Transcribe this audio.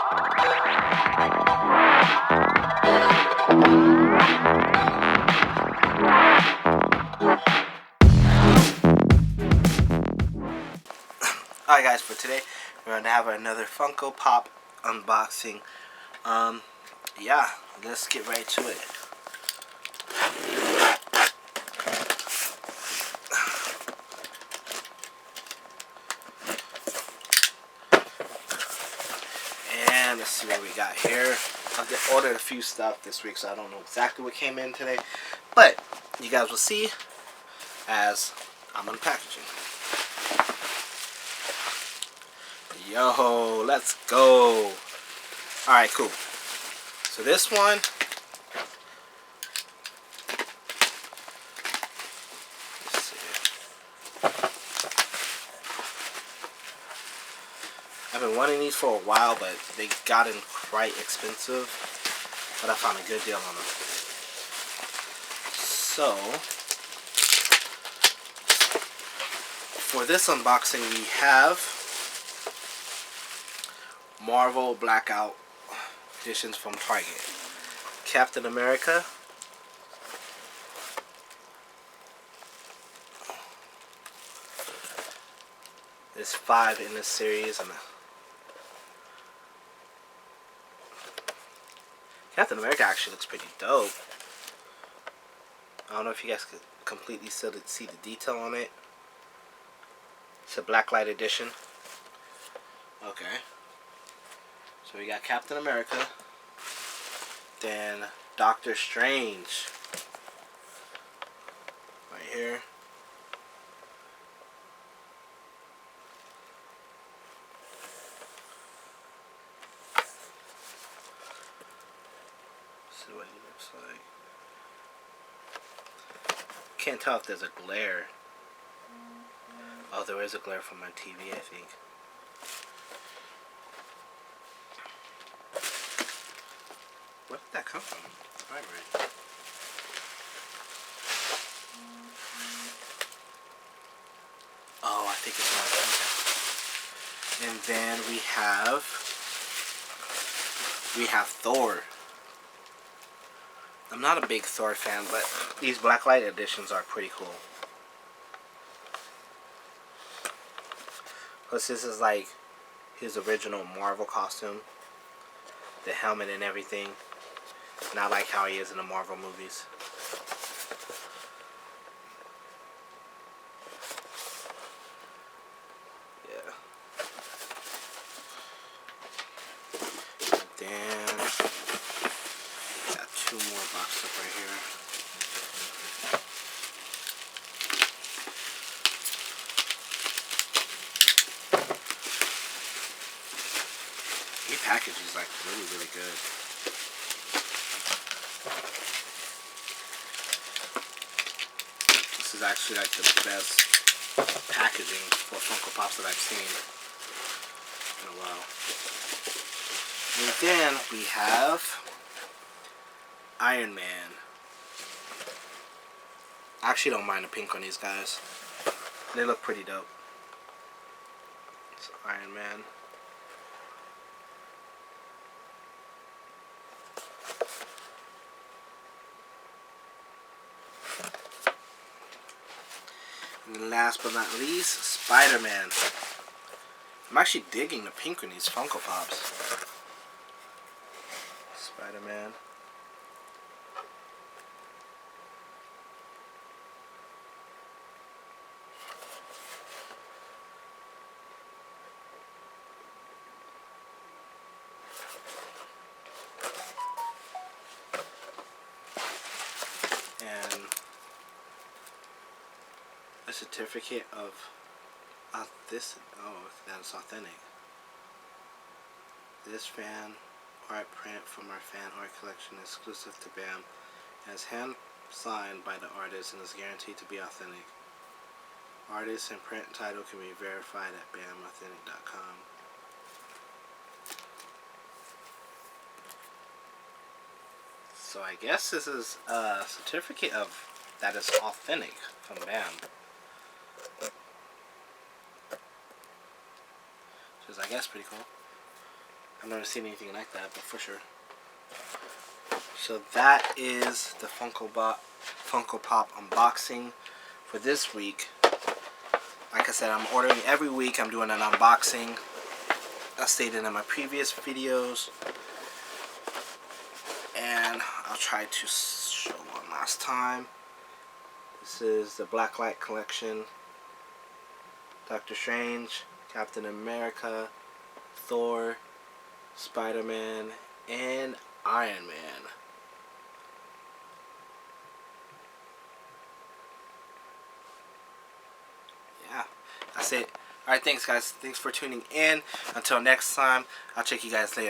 Alright guys, for today we're going to have another Funko Pop unboxing. Yeah, let's get right to it. And let's see what we got here. I've ordered a few stuff this week, so I don't know exactly what came in today, but you guys will see as I'm unpackaging. Yo, let's go. Alright, cool. So this one, let's see. I've been wanting these for a while, but they gotten quite expensive. But I found a good deal on them. So, for this unboxing, we have Marvel Blackout editions from Target. Captain America. There's 5 in this series, and Captain America actually looks pretty dope. I don't know if you guys could completely see the detail on it. It's a blacklight edition. Okay. So we got Captain America. Then Doctor Strange. Right here. See what he looks like. Can't tell if there's a glare. Oh, there is a glare from my TV, I think. Where did that come from? Alright. Oh, I think it's not. Okay. And then we have Thor. I'm not a big Thor fan, but these blacklight editions are pretty cool. Plus, this is like his original Marvel costume, the helmet and everything. Not like how he is in the Marvel movies. Yeah. And then got 2 more boxes up right here. The package is like really good. This is actually like the best packaging for Funko Pops that I've seen in a while. And then we have Iron Man. I actually don't mind the pink on these guys. They look pretty dope. It's Iron Man. And then last but not least, Spider-Man. I'm actually digging the pink on these Funko Pops. Spider-Man. And a certificate of this. Oh, that's authentic. This fan art print from our fan art collection, exclusive to BAM, and is hand signed by the artist and is guaranteed to be authentic. Artist and print title can be verified at BAMauthentic.com. So I guess this is a certificate of that is authentic from BAM. Which is, I guess, pretty cool. I've never seen anything like that, but for sure. So that is the Funko Pop unboxing for this week. Like I said, I'm ordering every week. I'm doing an unboxing. I stated in my previous videos. And I'll try to show one last time. This is the Blacklight collection. Doctor Strange, Captain America, Thor, Spider-Man, and Iron Man. Yeah, that's it. Alright, thanks guys. Thanks for tuning in. Until next time, I'll check you guys later.